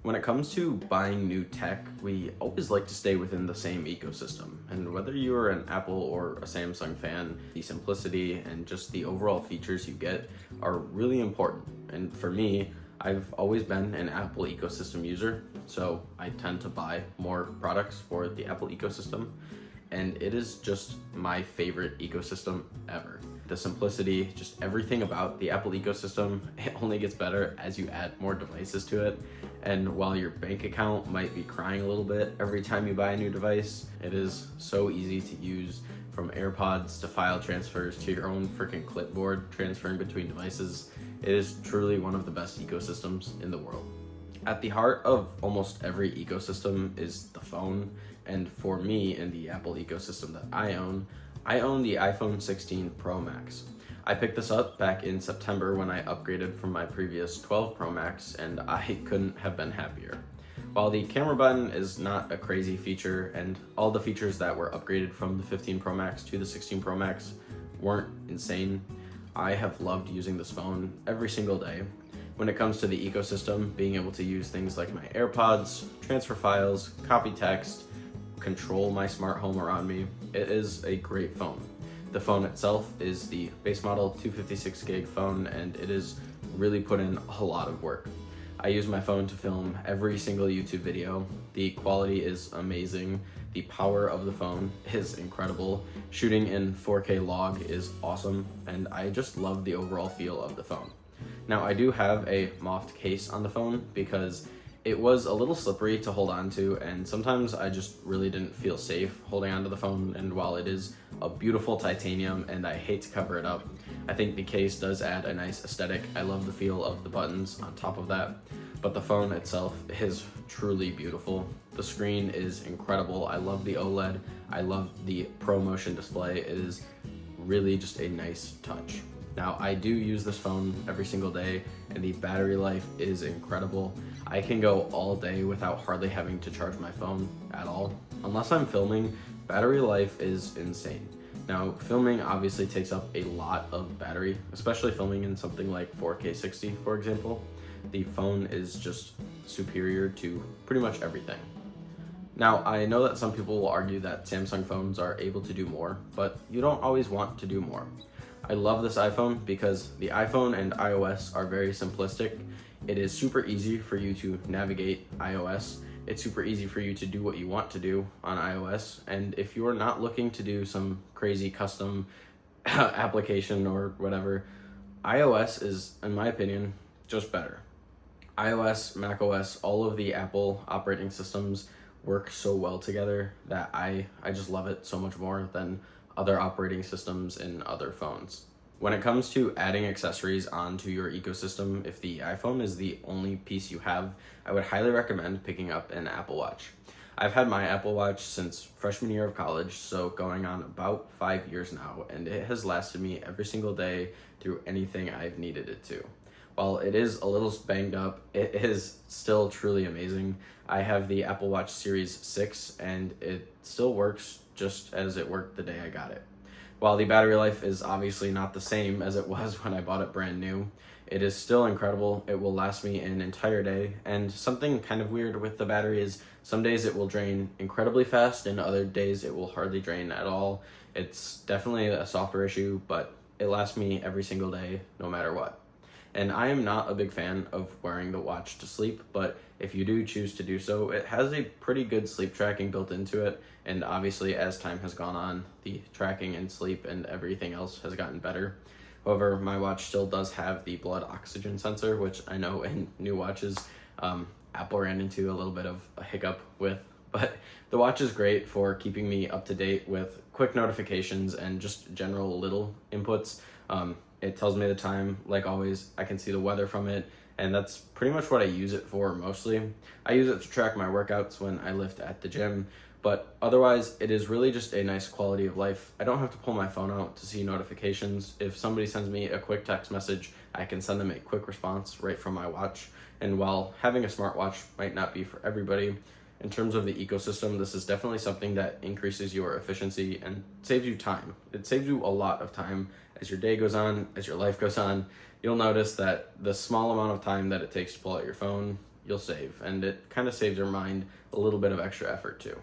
When it comes to buying new tech, we always like to stay within the same ecosystem. And whether you're an Apple or a Samsung fan, the simplicity and just the overall features you get are really important. And for me, I've always been an Apple ecosystem user, so I tend to buy more products for the Apple ecosystem. And it is just my favorite ecosystem ever. The simplicity, just everything about the Apple ecosystem, it only gets better as you add more devices to it. And while your bank account might be crying a little bit every time you buy a new device, it is so easy to use, from AirPods to file transfers to your own freaking clipboard transferring between devices. It is truly one of the best ecosystems in the world. At the heart of almost every ecosystem is the phone, and for me in the Apple ecosystem that I own the iPhone 16 Pro Max. I picked this up back in September when I upgraded from my previous 12 Pro Max, and I couldn't have been happier. While the camera button is not a crazy feature, and all the features that were upgraded from the 15 Pro Max to the 16 Pro Max weren't insane, I have loved using this phone every single day. When it comes to the ecosystem, being able to use things like my AirPods, transfer files, copy text, control my smart home around me, it is a great phone. The phone itself is the base model 256 gig phone, and it is really put in a lot of work. I use my phone to film every single YouTube video. The quality is amazing. The power of the phone is incredible. Shooting in 4K log is awesome, and I just love the overall feel of the phone. Now, I do have a moffed case on the phone because it was a little slippery to hold on to, and sometimes I just really didn't feel safe holding onto the phone. And while it is a beautiful titanium and I hate to cover it up, I think the case does add a nice aesthetic. I love the feel of the buttons on top of that, but the phone itself is truly beautiful. The screen is incredible. I love the OLED. I love the Pro Motion display. It is really just a nice touch. Now, I do use this phone every single day, and the battery life is incredible. I can go all day without hardly having to charge my phone at all. Unless I'm filming, battery life is insane. Now, filming obviously takes up a lot of battery, especially filming in something like 4K 60, for example. The phone is just superior to pretty much everything. Now, I know that some people will argue that Samsung phones are able to do more, but you don't always want to do more. I love this iPhone because the iPhone and iOS are very simplistic. It is super easy for you to navigate iOS. It's super easy for you to do what you want to do on iOS. And if you're not looking to do some crazy custom application or whatever, iOS is, in my opinion, just better. iOS, macOS, all of the Apple operating systems work so well together that I just love it so much more than other operating systems in other phones. When it comes to adding accessories onto your ecosystem, if the iPhone is the only piece you have, I would highly recommend picking up an Apple Watch. I've had my Apple Watch since freshman year of college, so going on about 5 years now, and it has lasted me every single day through anything I've needed it to. While it is a little banged up, it is still truly amazing. I have the Apple Watch Series 6, and it still works just as it worked the day I got it. While the battery life is obviously not the same as it was when I bought it brand new, it is still incredible. It will last me an entire day, and something kind of weird with the battery is some days it will drain incredibly fast and other days it will hardly drain at all. It's definitely a software issue, but it lasts me every single day no matter what. And I am not a big fan of wearing the watch to sleep, but if you do choose to do so, it has a pretty good sleep tracking built into it. And obviously, as time has gone on, the tracking and sleep and everything else has gotten better. However, my watch still does have the blood oxygen sensor, which I know in new watches, Apple ran into a little bit of a hiccup with. But the watch is great for keeping me up to date with quick notifications and just general little inputs. It tells me the time, like always. I can see the weather from it, and that's pretty much what I use it for mostly. I use it to track my workouts when I lift at the gym, but otherwise it is really just a nice quality of life. I don't have to pull my phone out to see notifications. If somebody sends me a quick text message, I can send them a quick response right from my watch. And while having a smartwatch might not be for everybody, in terms of the ecosystem, this is definitely something that increases your efficiency and saves you time. It saves you a lot of time as your day goes on, as your life goes on. You'll notice that the small amount of time that it takes to pull out your phone you'll save, and it kind of saves your mind a little bit of extra effort too.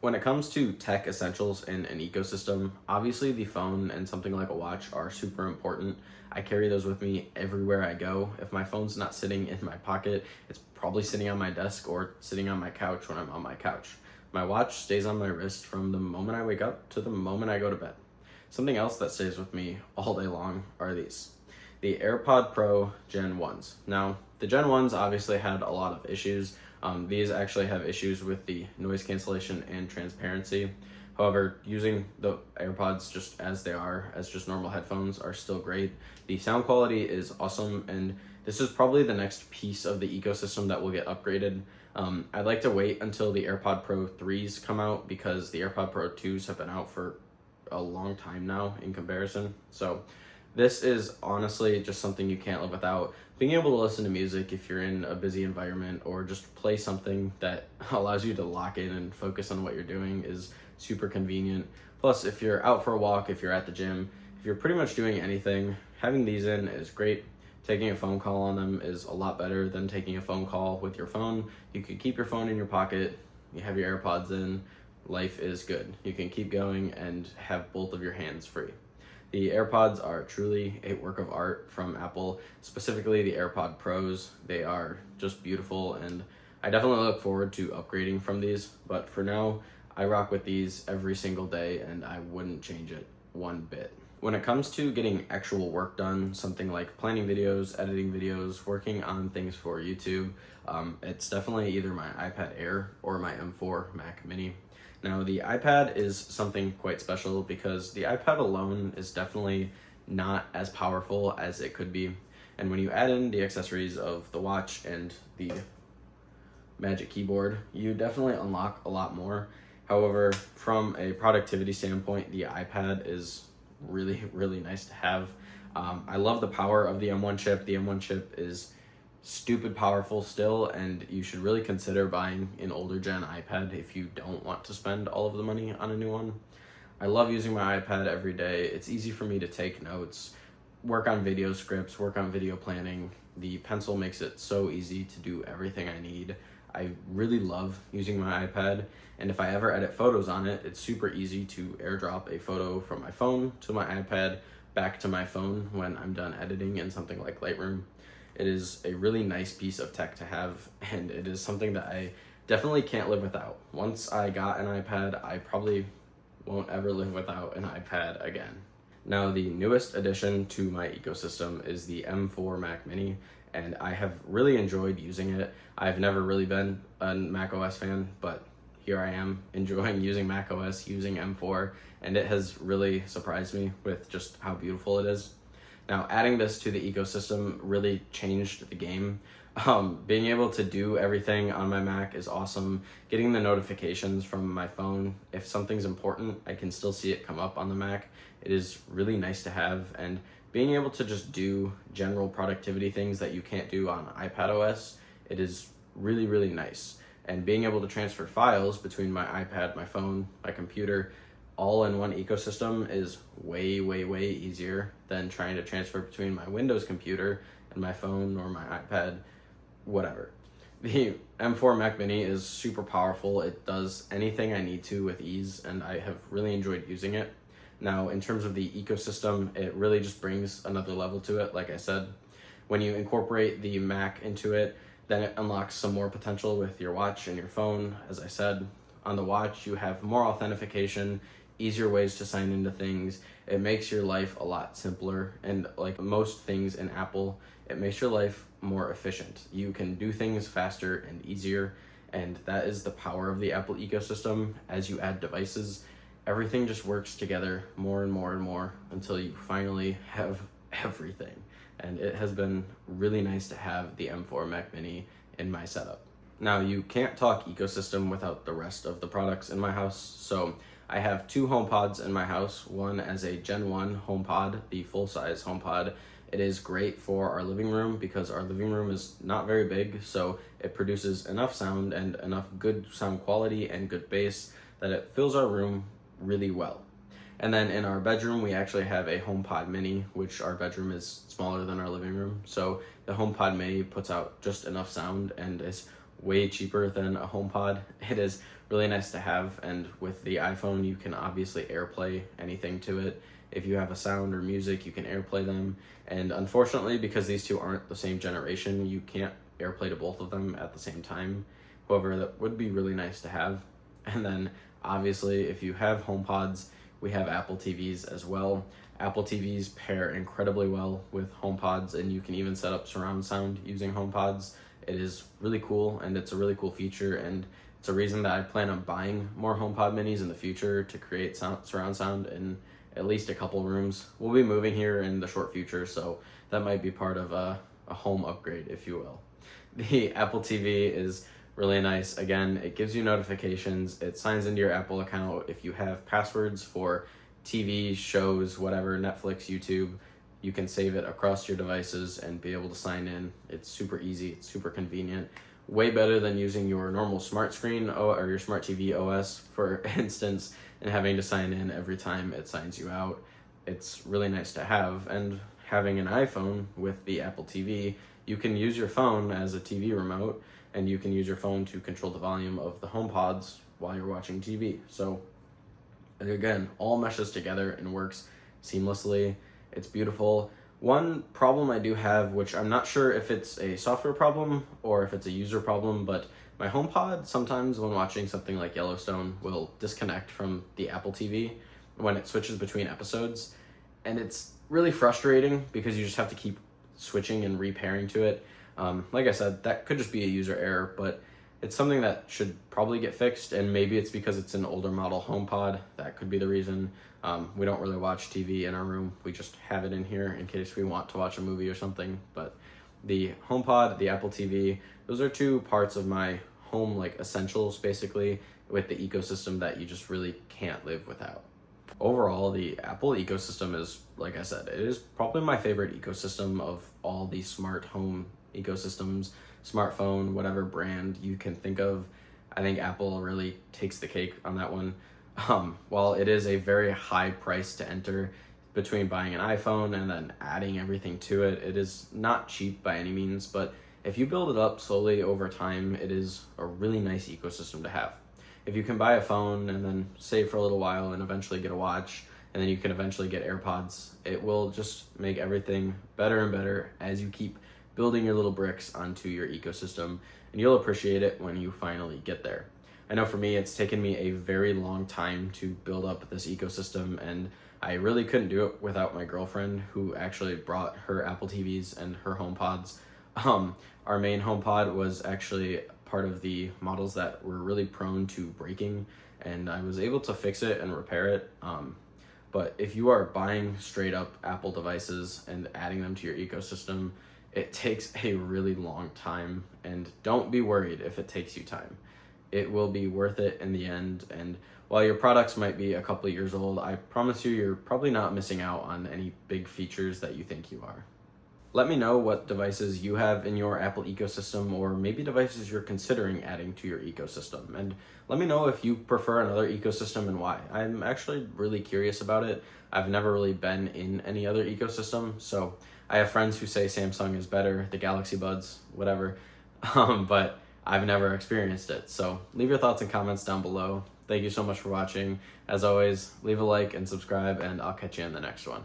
When it comes to tech essentials in an ecosystem, obviously the phone and something like a watch are super important. I carry those with me everywhere I go. If my phone's not sitting in my pocket, it's probably sitting on my desk or sitting on my couch when I'm on my couch. My watch stays on my wrist from the moment I wake up to the moment I go to bed. Something else that stays with me all day long are these. The AirPod Pro Gen 1s. Now, the Gen 1s obviously had a lot of issues. These actually have issues with the noise cancellation and transparency. However, using the AirPods just as they are, as just normal headphones, are still great. The sound quality is awesome, and this is probably the next piece of the ecosystem that will get upgraded. I'd like to wait until the AirPod Pro 3s come out because the AirPod Pro 2s have been out for a long time now in comparison. So this is honestly just something you can't live without. Being able to listen to music if you're in a busy environment or just play something that allows you to lock in and focus on what you're doing is super convenient. Plus, if you're out for a walk, if you're at the gym, if you're pretty much doing anything, having these in is great. Taking a phone call on them is a lot better than taking a phone call with your phone. You can keep your phone in your pocket, you have your AirPods in, life is good. You can keep going and have both of your hands free. The AirPods are truly a work of art from Apple, specifically the AirPod Pros. They are just beautiful, and I definitely look forward to upgrading from these, but for now, I rock with these every single day and I wouldn't change it one bit. When it comes to getting actual work done, something like planning videos, editing videos, working on things for YouTube, it's definitely either my iPad Air or my M4 Mac Mini. Now, the iPad is something quite special because the iPad alone is definitely not as powerful as it could be. And when you add in the accessories of the watch and the Magic Keyboard, you definitely unlock a lot more. However, from a productivity standpoint, the iPad is really, really nice to have. I love the power of the M1 chip. The M1 chip is stupid powerful still, and you should really consider buying an older gen iPad if you don't want to spend all of the money on a new one. I love using my iPad every day. It's easy for me to take notes, work on video scripts, work on video planning. The pencil makes it so easy to do everything I need. I really love using my iPad, and if I ever edit photos on it, it's super easy to airdrop a photo from my phone to my iPad back to my phone when I'm done editing in something like Lightroom. It is a really nice piece of tech to have, and it is something that I definitely can't live without. Once I got an iPad, I probably won't ever live without an iPad again. Now, the newest addition to my ecosystem is the M4 Mac Mini, and I have really enjoyed using it. I've never really been a macOS fan, but here I am enjoying using macOS, using M4, and it has really surprised me with just how beautiful it is. Now, adding this to the ecosystem really changed the game. Being able to do everything on my Mac is awesome. Getting the notifications from my phone, if something's important, I can still see it come up on the Mac. It is really nice to have, and being able to just do general productivity things that you can't do on iPadOS, it is really, really nice. And being able to transfer files between my iPad, my phone, my computer, all in one ecosystem is way, way, way easier than trying to transfer between my Windows computer and my phone or my iPad, whatever. The M4 Mac Mini is super powerful. It does anything I need to with ease, and I have really enjoyed using it. Now, in terms of the ecosystem, it really just brings another level to it. Like I said, when you incorporate the Mac into it, then it unlocks some more potential with your watch and your phone. As I said, on the watch, you have more authentication, easier ways to sign into things. It makes your life a lot simpler, and like most things in Apple, it makes your life more efficient. You can do things faster and easier, and that is the power of the Apple ecosystem. As you add devices, everything just works together more and more and more until you finally have everything. And it has been really nice to have the M4 Mac Mini in my setup. Now, you can't talk ecosystem without the rest of the products in my house, so I have two HomePods in my house, one as a Gen 1 HomePod, the full-size HomePod. It is great for our living room because our living room is not very big, so it produces enough sound and enough good sound quality and good bass that it fills our room really well. And then in our bedroom, we actually have a HomePod Mini, which our bedroom is smaller than our living room. So the HomePod Mini puts out just enough sound and is way cheaper than a HomePod. It is really nice to have, and with the iPhone, you can obviously AirPlay anything to it. If you have a sound or music, you can AirPlay them. And unfortunately, because these two aren't the same generation, you can't AirPlay to both of them at the same time. However, that would be really nice to have. And then obviously, if you have HomePods, we have Apple TVs as well. Apple TVs pair incredibly well with HomePods, and you can even set up surround sound using HomePods. It is really cool, and it's a really cool feature, and it's a reason that I plan on buying more HomePod minis in the future to create surround sound in at least a couple rooms. We'll be moving here in the short future, so that might be part of a home upgrade, if you will. The Apple TV is really nice. Again, it gives you notifications. It signs into your Apple account. If you have passwords for TV, shows, whatever, Netflix, YouTube, you can save it across your devices and be able to sign in. It's super easy. It's super convenient. Way better than using your normal smart screen or your smart TV OS, for instance, and having to sign in every time it signs you out. It's really nice to have. And having an iPhone with the Apple TV, you can use your phone as a TV remote, and you can use your phone to control the volume of the HomePods while you're watching TV. So again, all meshes together and works seamlessly. It's beautiful. One problem I do have, which I'm not sure if it's a software problem or if it's a user problem, but my HomePod sometimes when watching something like Yellowstone will disconnect from the Apple TV when it switches between episodes. And it's really frustrating because you just have to keep switching and repairing to it. Like I said, that could just be a user error, but it's something that should probably get fixed, and maybe it's because it's an older model HomePod. That could be the reason. We don't really watch TV in our room. We just have it in here in case we want to watch a movie or something. But the HomePod, the Apple TV, those are two parts of my home, like essentials, basically, with the ecosystem that you just really can't live without. Overall, the Apple ecosystem is, like I said, it is probably my favorite ecosystem of all the smart home ecosystems, smartphone, whatever brand you can think of. I think Apple really takes the cake on that one. While it is a very high price to enter between buying an iPhone and then adding everything to it, it is not cheap by any means, but if you build it up slowly over time, it is a really nice ecosystem to have. If you can buy a phone and then save for a little while and eventually get a watch, and then you can eventually get AirPods, it will just make everything better and better as you keep building your little bricks onto your ecosystem, and you'll appreciate it when you finally get there. I know for me, it's taken me a very long time to build up this ecosystem, and I really couldn't do it without my girlfriend, who actually brought her Apple TVs and her HomePods. Our main HomePod was actually part of the models that were really prone to breaking, and I was able to fix it and repair it. But if you are buying straight up Apple devices and adding them to your ecosystem, it takes a really long time, and don't be worried if it takes you time. It will be worth it in the end, and while your products might be a couple of years old, I promise you, you're probably not missing out on any big features that you think you are. Let me know what devices you have in your Apple ecosystem, or maybe devices you're considering adding to your ecosystem. And let me know if you prefer another ecosystem and why. I'm actually really curious about it. I've never really been in any other ecosystem, so I have friends who say Samsung is better, the Galaxy Buds, whatever, but I've never experienced it. So leave your thoughts and comments down below. Thank you so much for watching. As always, leave a like and subscribe, and I'll catch you in the next one.